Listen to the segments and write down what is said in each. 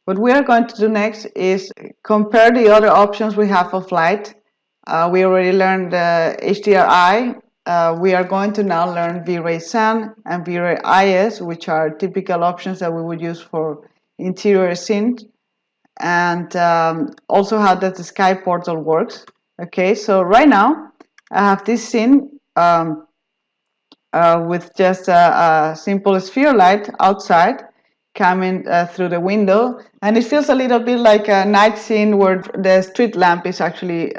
What we are going to do next is compare the other options we have of light. We already learned HDRI. We are going to now learn V-Ray Sun and V-Ray IS, which are typical options that we would use for interior scenes, and also how that the sky portal works. Okay, so right now I have this scene with just a simple sphere light outside coming through the window, and it feels a little bit like a night scene where the street lamp is actually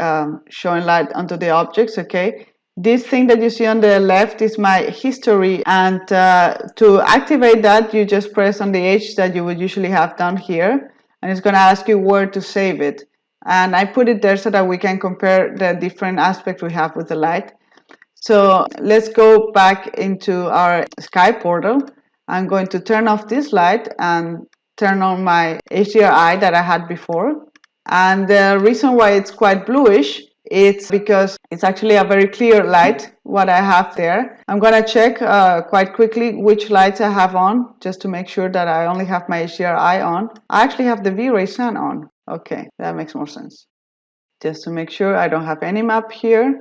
showing light onto the objects. Okay, this thing that you see on the left is my history, and to activate that you just press on the H that you would usually have down here, and it's going to ask you where to save it, and I put it there so that we can compare the different aspects we have with the light. So let's go back into our sky portal. I'm going to turn off this light and turn on my HDRI that I had before. And the reason why it's quite bluish, it's because it's actually a very clear light, what I have there. I'm going to check quite quickly which lights I have on, just to make sure that I only have my HDRI on. I actually have the V-Ray Sun on. Okay, that makes more sense. Just to make sure I don't have any map here.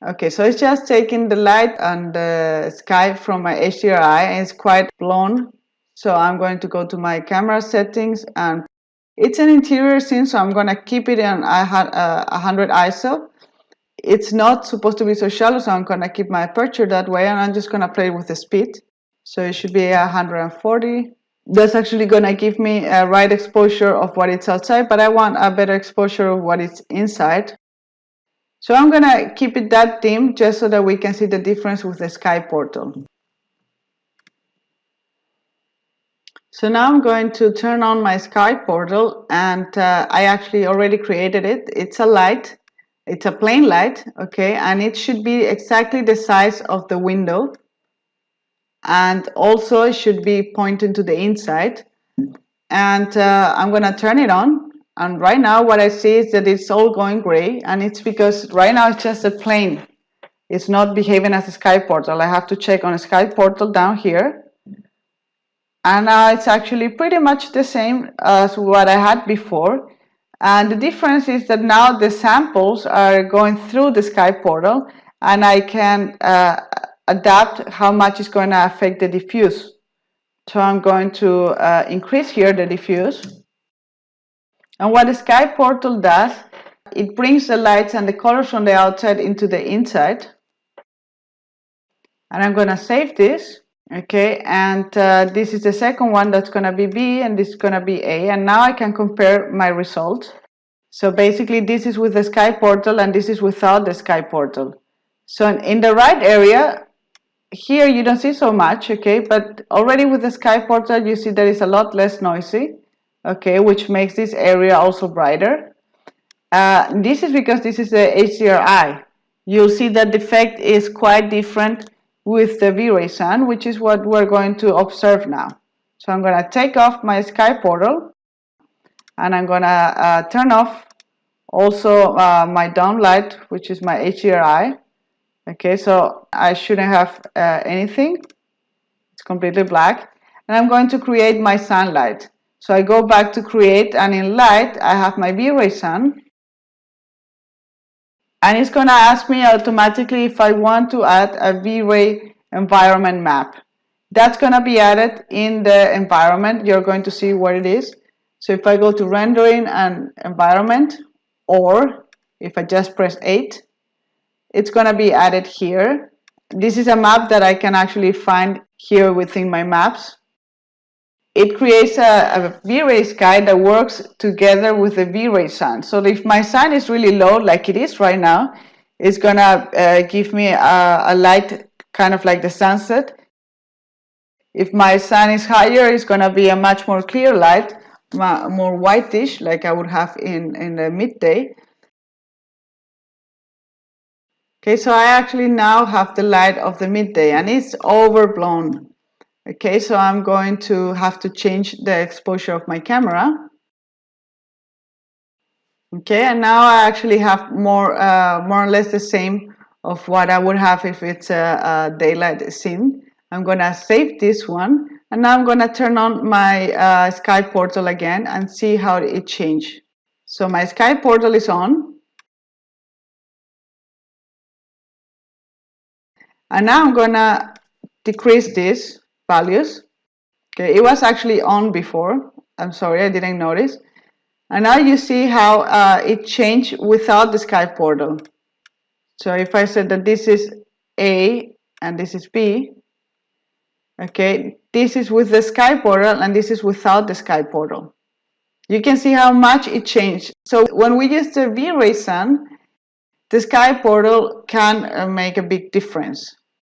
Okay, so it's just taking the light and the sky from my HDRI, and it's quite blown. So I'm going to go to my camera settings, and it's an interior scene, so I'm going to keep it in 100 ISO. It's not supposed to be so shallow, so I'm going to keep my aperture that way, and I'm just going to play with the speed. So it should be 140. That's actually going to give me a right exposure of what is outside, but I want a better exposure of what is inside. So I'm going to keep it that dim just so that we can see the difference with the sky portal. So now I'm going to turn on my sky portal, and I actually already created it. It's a light. It's a plain light, okay, and it should be exactly the size of the window, and also it should be pointing to the inside. And I'm going to turn it on. And right now what I see is that it's all going gray, and it's because right now it's just a plane. It's not behaving as a sky portal. I have to check on a sky portal down here. And now it's actually pretty much the same as what I had before. And the difference is that now the samples are going through the sky portal, and I can adapt how much is going to affect the diffuse. So I'm going to increase here the diffuse. And what the sky portal does, it brings the lights and the colors from the outside into the inside. And I'm going to save this. Okay, and this is the second one that's going to be B, and this is going to be A. And now I can compare my results. So basically this is with the sky portal, and this is without the sky portal. So in the right area, here you don't see so much, okay, but already with the sky portal you see that it's a lot less noisy. Okay, which makes this area also brighter. This is because this is the HDRI. You'll see that the effect is quite different with the V-Ray Sun, which is what we're going to observe now. So I'm going to take off my sky portal, and I'm going to turn off also my downlight, which is my HDRI. Okay, so I shouldn't have anything. It's completely black. And I'm going to create my sunlight. So I go back to create, and in light I have my V-Ray Sun, and it's going to ask me automatically if I want to add a V-Ray Environment Map. That's going to be added in the environment. You're going to see where it is. So if I go to rendering and environment, or if I just press 8, it's going to be added here. This is a map that I can actually find here within my maps. It creates a V-Ray sky that works together with the V-Ray Sun. So if my sun is really low, like it is right now, it's gonna give me a light kind of like the sunset. If my sun is higher, it's gonna be a much more clear light, more whitish, like I would have in the midday. Okay, so I actually now have the light of the midday, and it's overblown. Okay, so I'm going to have to change the exposure of my camera. Okay, and now I actually have more or less the same of what I would have if it's a daylight scene. I'm going to save this one, And now I'm going to turn on my Sky Portal again and see how it changed. So my Sky Portal is on. And now I'm going to decrease these values. Okay, it was actually on before. I'm sorry, I didn't notice. And now you see how it changed without the Sky Portal. So if I said that this is A and this is B, okay, this is with the Sky Portal and this is without the Sky Portal. You can see how much it changed. So when we use the V-Ray Sun, the Sky Portal can make a big difference.